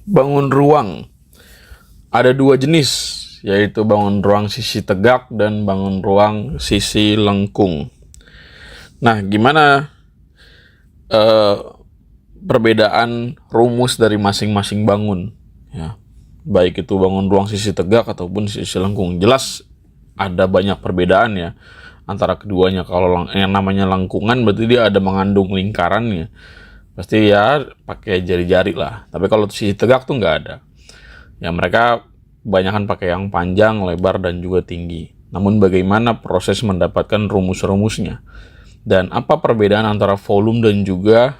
Bangun ruang. Ada dua jenis, yaitu bangun ruang sisi tegak dan bangun ruang sisi lengkung. Nah, gimana eh, perbedaan rumus dari masing-masing bangun? Ya, baik itu bangun ruang sisi tegak ataupun sisi lengkung. Jelas ada banyak perbedaan ya antara keduanya. Kalau yang namanya lengkungan berarti dia ada mengandung lingkarannya. Pasti ya pakai jari-jari lah. Tapi kalau sisi tegak tuh nggak ada. Ya mereka kebanyakan pakai yang panjang, lebar, dan juga tinggi. Namun bagaimana proses mendapatkan rumus-rumusnya? Dan apa perbedaan antara volume dan juga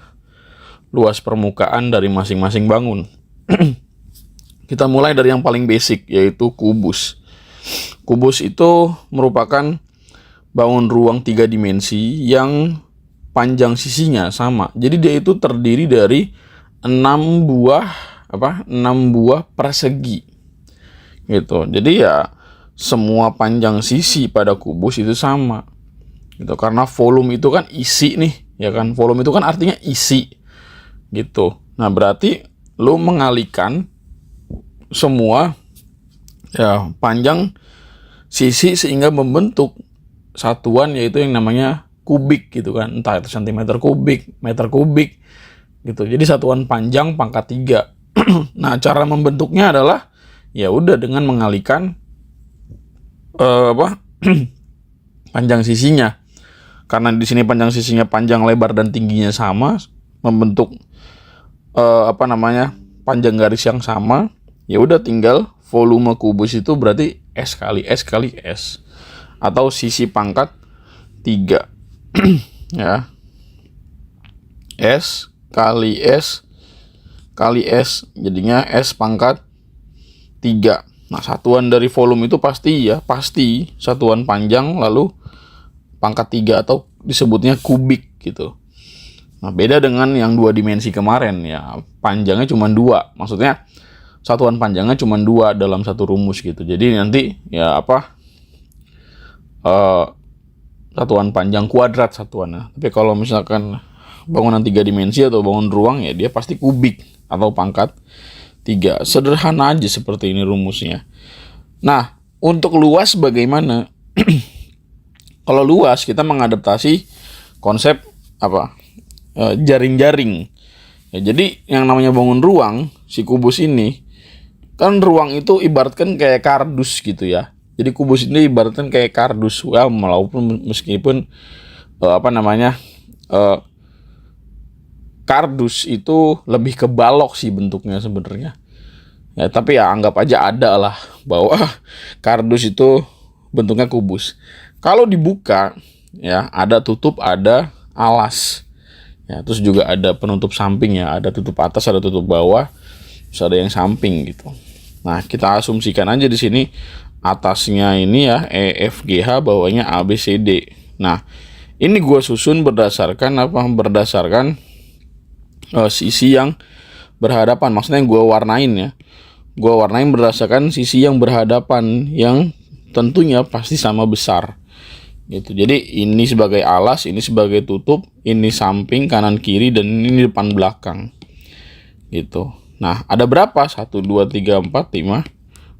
luas permukaan dari masing-masing bangun? Kita mulai dari yang paling basic, yaitu kubus. Kubus itu merupakan bangun ruang 3 dimensi yang panjang sisinya sama. Jadi dia itu terdiri dari 6 buah persegi. Gitu. Jadi ya semua panjang sisi pada kubus itu sama. Gitu. Karena volume itu kan isi nih, ya kan? Volume itu kan artinya isi. Gitu. Nah, berarti lu mengalihkan semua ya panjang sisi sehingga membentuk satuan yaitu yang namanya kubik gitu kan, entah itu sentimeter kubik, meter kubik gitu. Jadi satuan panjang pangkat 3. Nah, cara membentuknya adalah ya udah dengan mengalihkan panjang sisinya. Karena di sini panjang sisinya panjang, lebar, dan tingginya sama, membentuk panjang garis yang sama. Ya udah tinggal volume kubus itu berarti S kali S kali S atau sisi pangkat 3. Ya. S kali S kali S jadinya S pangkat 3. Nah, satuan dari volume itu pasti satuan panjang lalu pangkat 3 atau disebutnya kubik gitu. Nah, beda dengan yang 2 dimensi kemarin ya, panjangnya cuma 2. Maksudnya satuan panjangnya cuma 2 dalam satu rumus gitu. Jadi nanti ya satuan panjang kuadrat satuannya. Tapi kalau misalkan bangunan 3 dimensi atau bangun ruang ya dia pasti kubik atau pangkat 3. Sederhana aja seperti ini rumusnya. Nah, untuk luas bagaimana? Kalau luas kita mengadaptasi konsep jaring-jaring. Ya, jadi yang namanya bangun ruang, si kubus ini kan ruang itu ibaratkan kayak kardus gitu ya. Jadi kubus ini ibaratkan kayak kardus. Ya, meskipun kardus itu lebih ke balok sih bentuknya sebenarnya. Ya, tapi ya anggap aja ada lah bahwa kardus itu bentuknya kubus. Kalau dibuka ya ada tutup, ada alas. Ya, terus juga ada penutup samping ya, ada tutup atas, ada tutup bawah, terus ada yang samping gitu. Nah, kita asumsikan aja di sini atasnya ini ya EFGH, bawahnya ABCD. Nah, ini gue susun berdasarkan sisi yang berhadapan. Maksudnya gue warnain ya. Gue warnain berdasarkan sisi yang berhadapan yang tentunya pasti sama besar. Gitu. Jadi ini sebagai alas, ini sebagai tutup, ini samping, kanan kiri, dan ini depan belakang. Gitu. Nah, ada berapa? 1, 2, 3, 4, 5,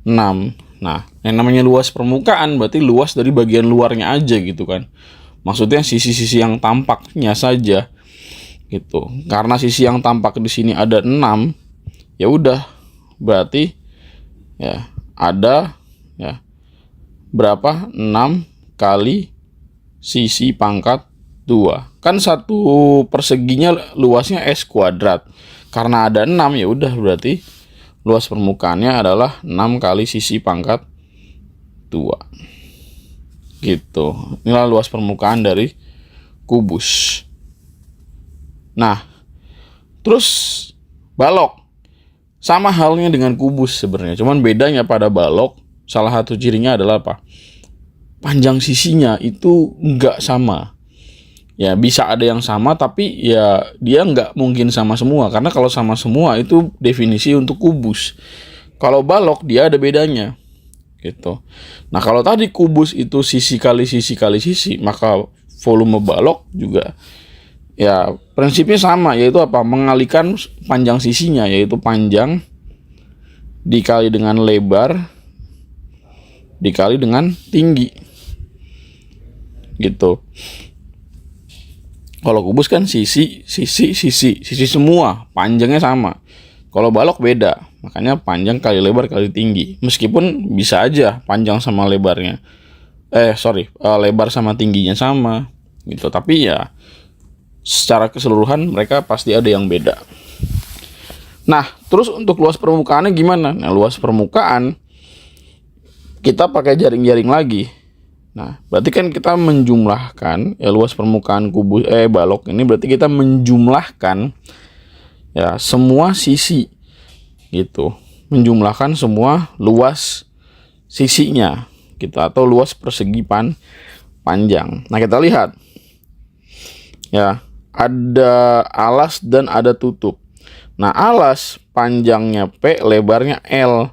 6. Nah, yang namanya luas permukaan berarti luas dari bagian luarnya aja gitu kan. Maksudnya sisi-sisi yang tampaknya saja. Gitu. Karena sisi yang tampak di sini ada 6, ya udah berarti ya ada ya berapa? 6 kali sisi pangkat 2. Kan satu perseginya luasnya S kuadrat. Karena ada 6 ya udah berarti luas permukaannya adalah 6 kali sisi pangkat 2. Gitu. Inilah luas permukaan dari kubus. Nah, terus balok. Sama halnya dengan kubus sebenarnya. Cuman bedanya pada balok, salah satu cirinya adalah apa? Panjang sisinya itu nggak sama. Ya bisa ada yang sama tapi ya dia nggak mungkin sama semua. Karena kalau sama semua itu definisi untuk kubus. Kalau balok dia ada bedanya. Gitu. Nah, kalau tadi kubus itu sisi kali sisi kali sisi, maka volume balok juga ya prinsipnya sama, yaitu apa? Mengalihkan panjang sisinya, yaitu panjang dikali dengan lebar dikali dengan tinggi gitu. Kalau kubus kan sisi semua, panjangnya sama. Kalau balok beda, makanya panjang kali lebar kali tinggi. Meskipun bisa aja panjang sama lebarnya, lebar sama tingginya sama gitu. Tapi ya secara keseluruhan mereka pasti ada yang beda. Nah, terus untuk luas permukaannya gimana? Nah, luas permukaan kita pakai jaring-jaring lagi. Nah, berarti kan kita menjumlahkan ya luas permukaan balok ini, berarti kita menjumlahkan ya semua sisi gitu. Menjumlahkan semua luas sisinya gitu, atau luas persegi panjang. Nah, kita lihat ya, ada alas dan ada tutup. Nah, alas panjangnya P, lebarnya L.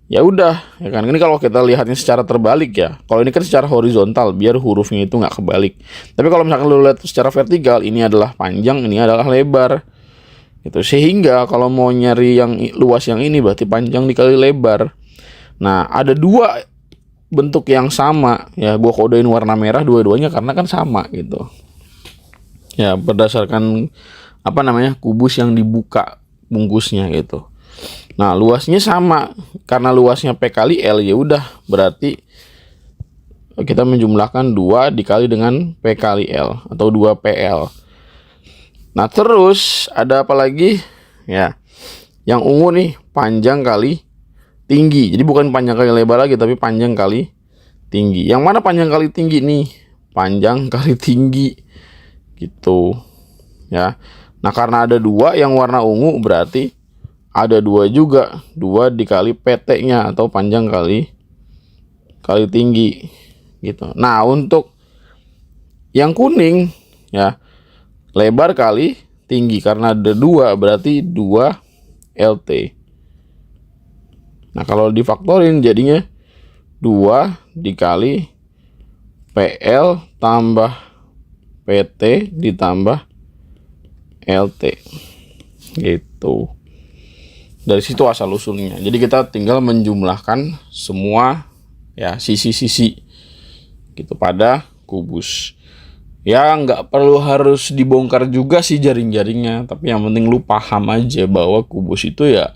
Ya udah, ya kan. Ini kalau kita lihatnya secara terbalik ya. Kalau ini kan secara horizontal, biar hurufnya itu nggak kebalik. Tapi kalau misalkan lu lihat secara vertikal, ini adalah panjang, ini adalah lebar. Gitu. Sehingga kalau mau nyari yang luas yang ini, berarti panjang dikali lebar. Nah, ada dua bentuk yang sama. Ya, gua kodein warna merah dua-duanya karena kan sama gitu. Ya, berdasarkan kubus yang dibuka bungkusnya gitu. Nah, luasnya sama karena luasnya P kali L, ya udah berarti kita menjumlahkan 2 dikali dengan P kali L atau 2PL. Nah, terus ada apa lagi? Ya. Yang ungu nih, panjang kali tinggi. Jadi bukan panjang kali lebar lagi, tapi panjang kali tinggi. Yang mana panjang kali tinggi nih? Panjang kali tinggi gitu. Ya. Nah, karena ada 2 yang warna ungu, berarti ada 2 juga, 2 dikali PT-nya atau panjang kali tinggi gitu. Nah, untuk yang kuning ya, lebar kali tinggi, karena ada 2 berarti 2 LT. Nah, kalau difaktorin jadinya 2 dikali PL tambah PT ditambah LT gitu. Dari situ asal usulnya. Jadi kita tinggal menjumlahkan semua ya sisi-sisi gitu pada kubus. Ya nggak perlu harus dibongkar juga sih jaring-jaringnya, tapi yang penting lu paham aja bahwa kubus itu ya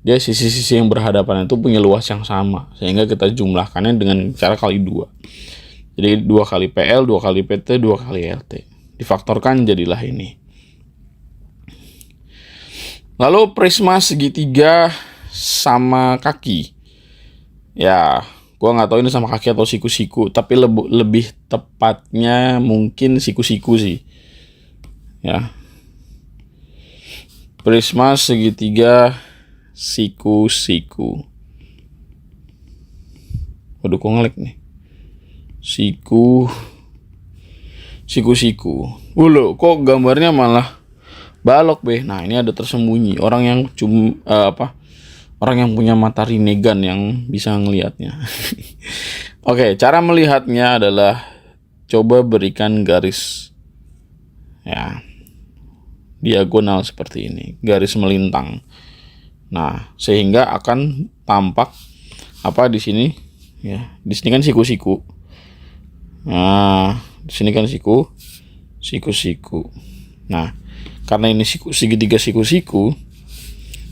dia sisi-sisi yang berhadapan itu punya luas yang sama, sehingga kita jumlahkannya dengan cara kali 2. Jadi 2 kali PL, 2 kali PT, 2 kali LT. Difaktorkan jadilah ini. Lalu prisma segitiga sama kaki. Ya, gua nggak tahu ini sama kaki atau siku-siku, tapi lebih tepatnya mungkin siku-siku sih. Ya. Prisma segitiga siku-siku. Waduh, kok ngelag nih. Siku-siku. Loh, kok gambarnya malah balok be. Nah, ini ada tersembunyi orang yang orang yang punya mata Rinnegan yang bisa ngelihatnya. Oke, cara melihatnya adalah coba berikan garis ya diagonal seperti ini, garis melintang. Nah, sehingga akan tampak di sini ya. Di sini kan siku-siku. Nah, di sini kan siku-siku. Nah, karena ini segitiga siku-siku,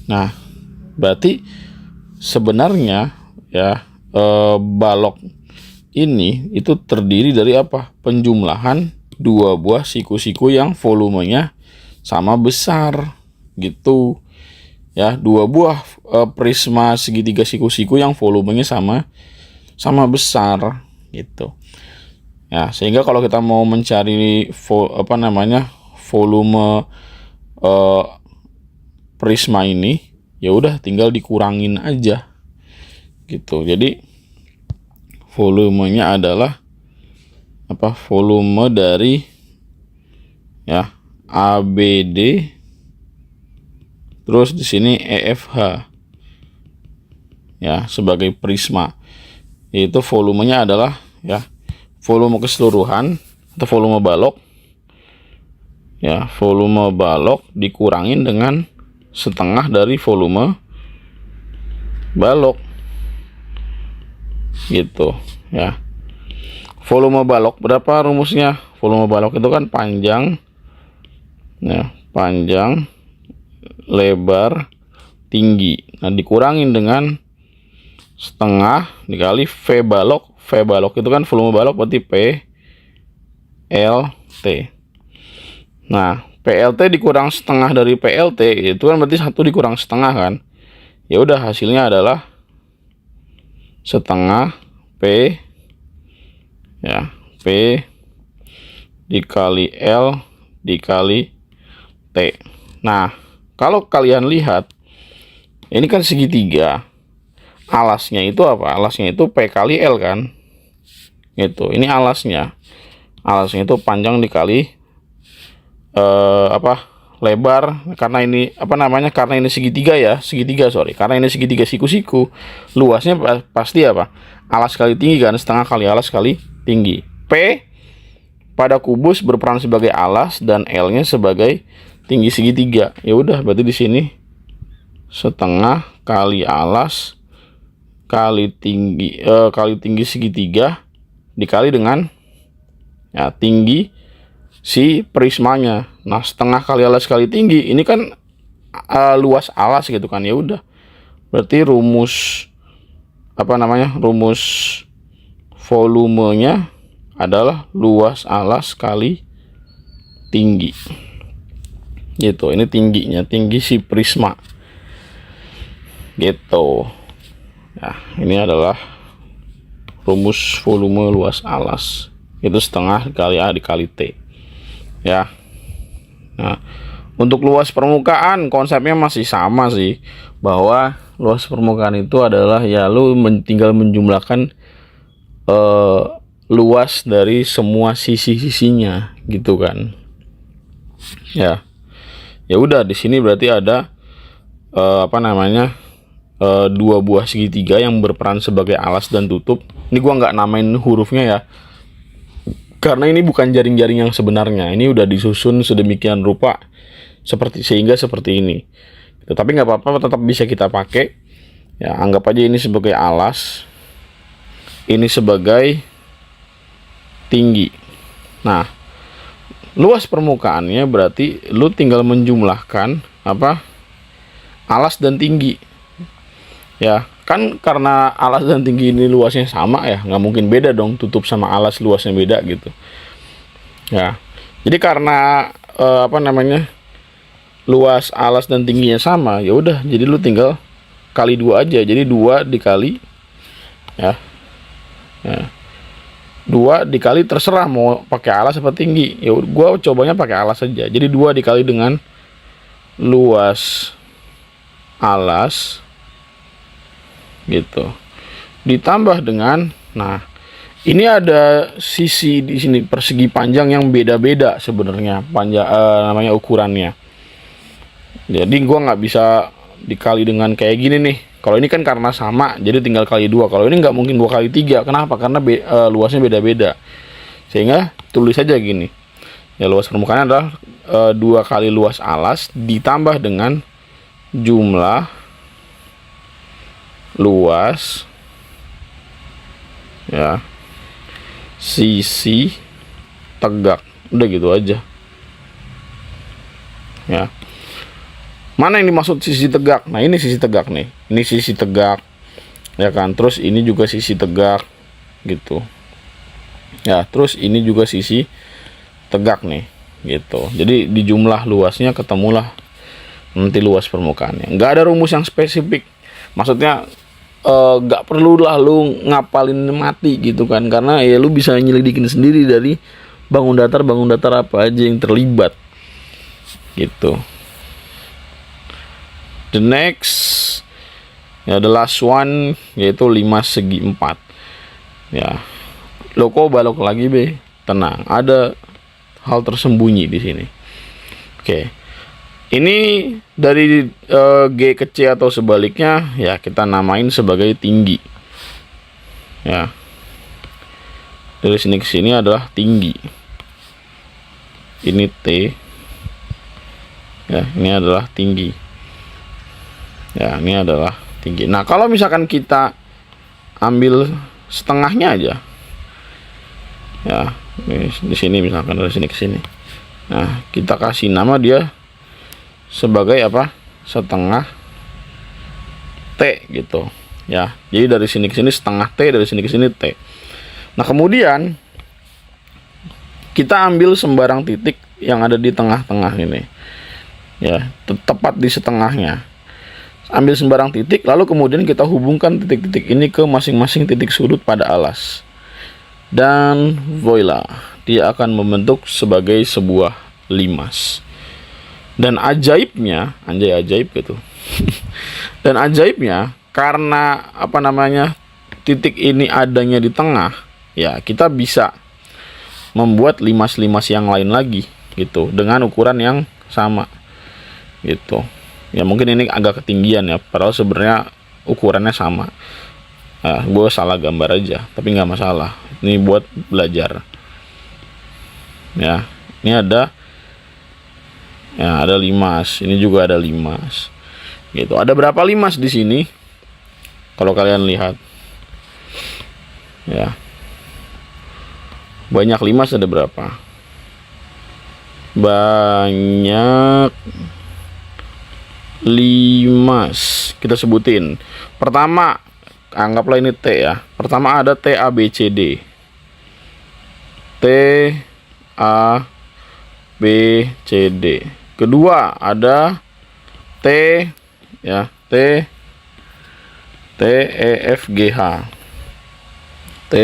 nah berarti sebenarnya ya balok ini itu terdiri dari apa? Penjumlahan 2 buah siku-siku yang volumenya sama besar gitu. Ya, 2 buah prisma segitiga siku-siku yang volumenya sama besar gitu. Ya, sehingga kalau kita mau mencari volume prisma ini, ya udah tinggal dikurangin aja gitu. Jadi volumenya adalah volume dari ya ABD, terus di sini EFH ya sebagai prisma. Itu volumenya adalah ya volume keseluruhan atau volume balok. Ya, volume balok dikurangin dengan setengah dari volume balok gitu ya. Volume balok berapa rumusnya? Volume balok itu kan panjang ya, panjang, lebar, tinggi. Nah, dikurangin dengan setengah dikali V balok. V balok itu kan volume balok, berarti P L T. Nah, PLT dikurang setengah dari PLT itu kan berarti 1 dikurang setengah kan. Ya udah, hasilnya adalah setengah P ya, P dikali L dikali T. Nah, kalau kalian lihat ini kan segitiga. Alasnya itu apa? Alasnya itu P kali L kan. Gitu. Ini alasnya. Alasnya itu panjang dikali lebar, karena ini karena ini segitiga ya, karena ini segitiga siku-siku, luasnya pasti apa, alas kali tinggi kan, setengah kali alas kali tinggi. P pada kubus berperan sebagai alas dan L-nya sebagai tinggi segitiga. Ya udah, berarti di sini setengah kali alas kali tinggi segitiga dikali dengan ya tinggi si prismanya. Nah, setengah kali alas kali tinggi ini kan luas alas gitu kan. Ya udah, berarti rumus rumus volumenya adalah luas alas kali tinggi gitu. Ini tingginya, tinggi si prisma gitu. Nah, ini adalah rumus volume luas alas, itu setengah kali A dikali T ya. Nah, untuk luas permukaan konsepnya masih sama sih, bahwa luas permukaan itu adalah ya lu tinggal menjumlahkan luas dari semua sisi-sisinya gitu kan. Ya. Ya udah, di sini berarti ada dua buah segitiga yang berperan sebagai alas dan tutup. Ini gua nggak namain hurufnya ya, karena ini bukan jaring-jaring yang sebenarnya. Ini udah disusun sedemikian rupa sehingga seperti ini. Tetapi nggak apa-apa, tetap bisa kita pakai. Ya, anggap aja ini sebagai alas, ini sebagai tinggi. Nah, luas permukaannya berarti lu tinggal menjumlahkan alas dan tinggi. Ya, kan karena alas dan tinggi ini luasnya sama ya, nggak mungkin beda dong, tutup sama alas luasnya beda gitu. Ya, jadi karena luas alas dan tingginya sama, ya udah, jadi lu tinggal kali 2 aja. Jadi 2 dikali ya. 2 dikali, terserah mau pakai alas apa tinggi. Ya gua cobanya pakai alas aja. Jadi 2 dikali dengan luas alas gitu, ditambah dengan, nah ini ada sisi di sini, persegi panjang yang beda-beda sebenarnya namanya ukurannya. Jadi gua nggak bisa dikali dengan kayak gini nih. Kalau ini kan karena sama, jadi tinggal kali 2. Kalau ini nggak mungkin 2 kali 3. Kenapa? Karena luasnya beda-beda. Sehingga tulis saja gini. Ya, luas permukaan adalah 2 kali luas alas ditambah dengan jumlah luas ya sisi tegak. Udah gitu aja ya. Mana yang dimaksud sisi tegak? Nah, ini sisi tegak nih, ini sisi tegak ya kan. Terus ini juga sisi tegak gitu ya. Terus ini juga sisi tegak nih gitu. Jadi di jumlah luasnya ketemulah nanti luas permukaannya. Nggak ada rumus yang spesifik, maksudnya nggak perlu lah lu ngapalin mati gitu kan, karena ya lu bisa nyelidikin sendiri dari bangun datar apa aja yang terlibat gitu. The next ya, the last one, yaitu 5 segi 4 ya. Lo kok balok lagi be? Tenang, ada hal tersembunyi di sini. Oke. Ini dari G ke C atau sebaliknya ya, kita namain sebagai tinggi ya. Dari sini ke sini adalah tinggi. Ini T ya, ini adalah tinggi ya, ini adalah tinggi. Nah, kalau misalkan kita ambil setengahnya aja, ya, di sini misalkan dari sini ke sini. Nah, kita kasih nama dia sebagai apa? Setengah T gitu. Ya, jadi dari sini ke sini setengah T, dari sini ke sini T. Nah, kemudian kita ambil sembarang titik yang ada di tengah-tengah ini. Ya, tepat di setengahnya. Ambil sembarang titik, lalu kemudian kita hubungkan titik-titik ini ke masing-masing titik sudut pada alas. Dan voila, dia akan membentuk sebagai sebuah limas. Dan ajaibnya, anjay ajaib gitu. Dan ajaibnya, karena apa namanya, titik ini adanya di tengah, ya kita bisa membuat limas-limas yang lain lagi gitu dengan ukuran yang sama gitu. Ya mungkin ini agak ketinggian ya, padahal sebenarnya ukurannya sama. Gue salah gambar aja, tapi nggak masalah. Ini buat belajar. Ya, ini ada limas, ini juga ada limas. Gitu. Ada berapa limas di sini? Kalau kalian lihat, ya, banyak limas ada berapa? Banyak limas. Kita sebutin. Pertama, anggaplah ini T ya. Pertama ada T A B C D. T A B C D. Kedua ada T ya, T E F G H. T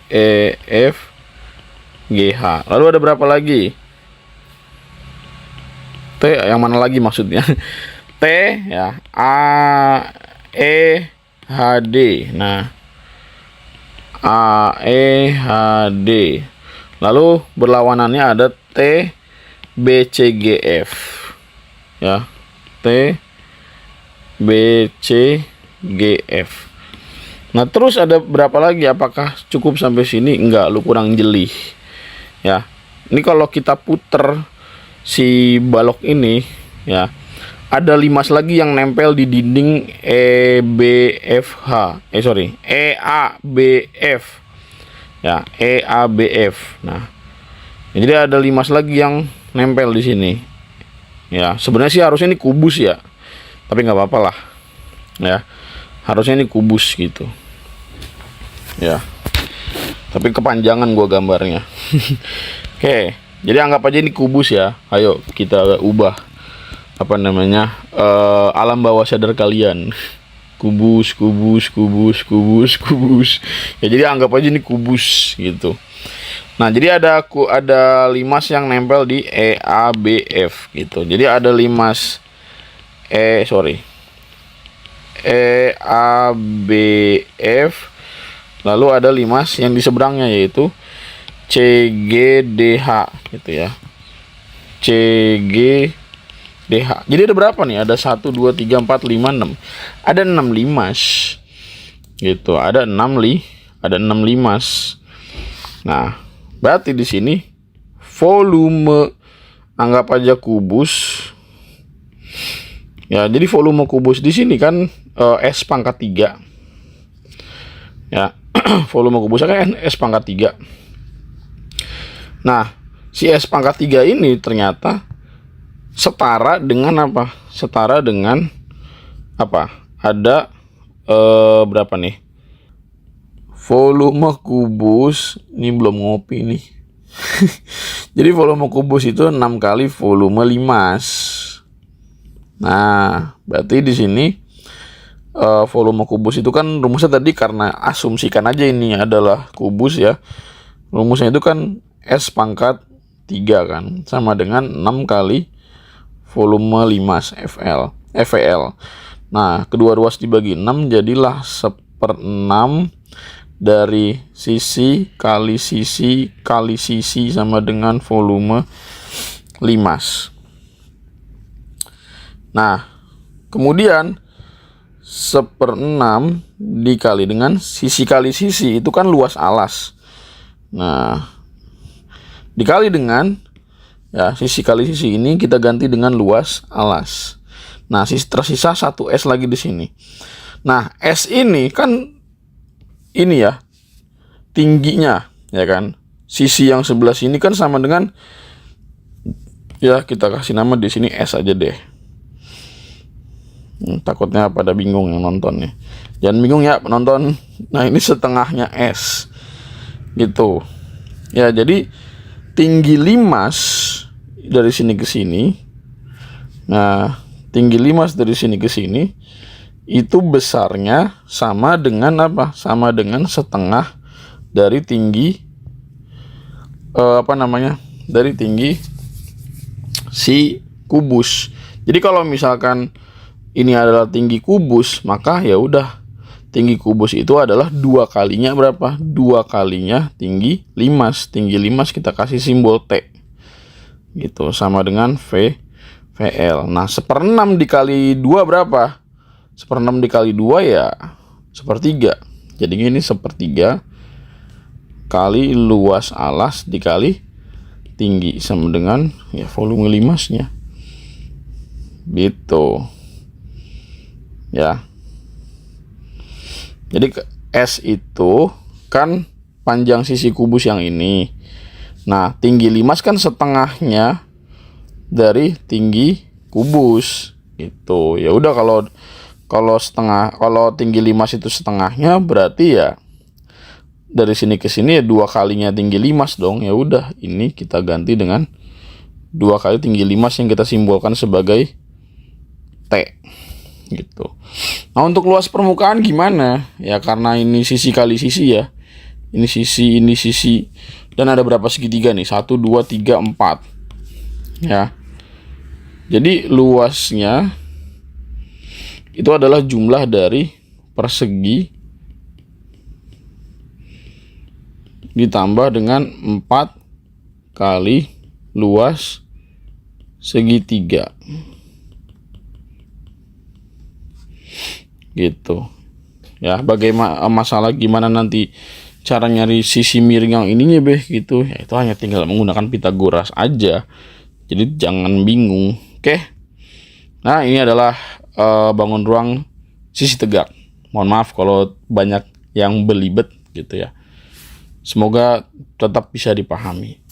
E F G H. Lalu ada berapa lagi? T yang mana lagi maksudnya? T ya, A E H D. Nah, A E H D. Lalu berlawanannya ada T B C G F. Ya, T B C G F. Nah, terus ada berapa lagi? Apakah cukup sampai sini? Enggak, lu kurang jeli. Ya. Ini kalau kita puter si balok ini, ya, ada limas lagi yang nempel di dinding E A B F. Ya, E A B F. Nah, jadi ada limas lagi yang nempel di sini. Ya, sebenarnya sih harusnya ini kubus ya, tapi nggak apa-apa lah. Ya, harusnya ini kubus gitu. Ya, tapi kepanjangan gua gambarnya. Oke. Jadi anggap aja ini kubus ya. Ayo kita ubah apa namanya, alam bawah sadar kalian. Kubus. Ya jadi anggap aja ini kubus gitu. Nah jadi ada limas yang nempel di E A B F gitu. Jadi ada limas E A B F. Lalu ada limas yang di seberangnya yaitu CGDH gitu ya. CGDH. Jadi ada berapa nih? Ada 1 2 3 4 5 6. Ada 6 limas. Gitu. Ada 6 limas. Nah, berarti di sini volume anggap aja kubus. Ya, jadi volume kubus di sini kan S pangkat 3. Ya, volume kubusnya kan S pangkat 3. Nah, si S pangkat 3 ini ternyata setara dengan apa? Setara dengan apa? Ada berapa nih? Volume kubus, ini belum ngopi nih. Jadi volume kubus itu 6 kali volume limas. Nah, berarti di sini volume kubus itu kan rumusnya tadi, karena asumsikan aja ini adalah kubus ya. Rumusnya itu kan S pangkat 3 kan, sama dengan 6 kali volume limas FL. Nah, kedua ruas dibagi 6 jadilah 1/6 dari sisi kali sisi sama dengan volume limas. Nah, kemudian 1/6 dikali dengan sisi kali sisi itu kan luas alas. Nah, dikali dengan ya sisi kali sisi ini kita ganti dengan luas alas. Nah, tersisa 1S lagi di sini. Nah, S ini kan ini ya tingginya, ya kan. Sisi yang sebelah sini kan sama dengan, ya kita kasih nama di sini S aja deh. Takutnya pada bingung yang nonton nih. Jangan bingung ya penonton. Nah, ini setengahnya S gitu. Ya, jadi tinggi limas dari sini ke sini. Nah, tinggi limas dari sini ke sini itu besarnya sama dengan apa? Sama dengan setengah dari tinggi dari tinggi si kubus. Jadi kalau misalkan ini adalah tinggi kubus, maka ya udah tinggi kubus itu adalah 2 kalinya berapa? 2 kalinya tinggi limas. Tinggi limas kita kasih simbol T. Gitu, sama dengan VL. Nah, 1/6 dikali 2 berapa? 1/6 dikali 2 ya 1/3. Jadi ini 1/3 kali luas alas dikali tinggi sama dengan ya volume limasnya. Gitu. Ya. Jadi S itu kan panjang sisi kubus yang ini. Nah, tinggi limas kan setengahnya dari tinggi kubus gitu. Ya udah, kalau tinggi limas itu setengahnya, berarti ya dari sini ke sini ya 2 kalinya tinggi limas dong. Ya udah, ini kita ganti dengan 2 kali tinggi limas yang kita simbolkan sebagai T gitu. Nah, untuk luas permukaan gimana? Ya karena ini sisi kali sisi ya. Ini sisi. Dan ada berapa segitiga nih? 1, 2, 3, 4. Ya. Jadi luasnya itu adalah jumlah dari persegi ditambah dengan 4 kali luas segitiga. Gitu. Ya, bagaimana masalah gimana nanti cara nyari sisi miring yang ininya gitu. Ya itu hanya tinggal menggunakan Pitagoras aja. Jadi jangan bingung. Oke. Nah, ini adalah bangun ruang sisi tegak. Mohon maaf kalau banyak yang belibet gitu ya. Semoga tetap bisa dipahami.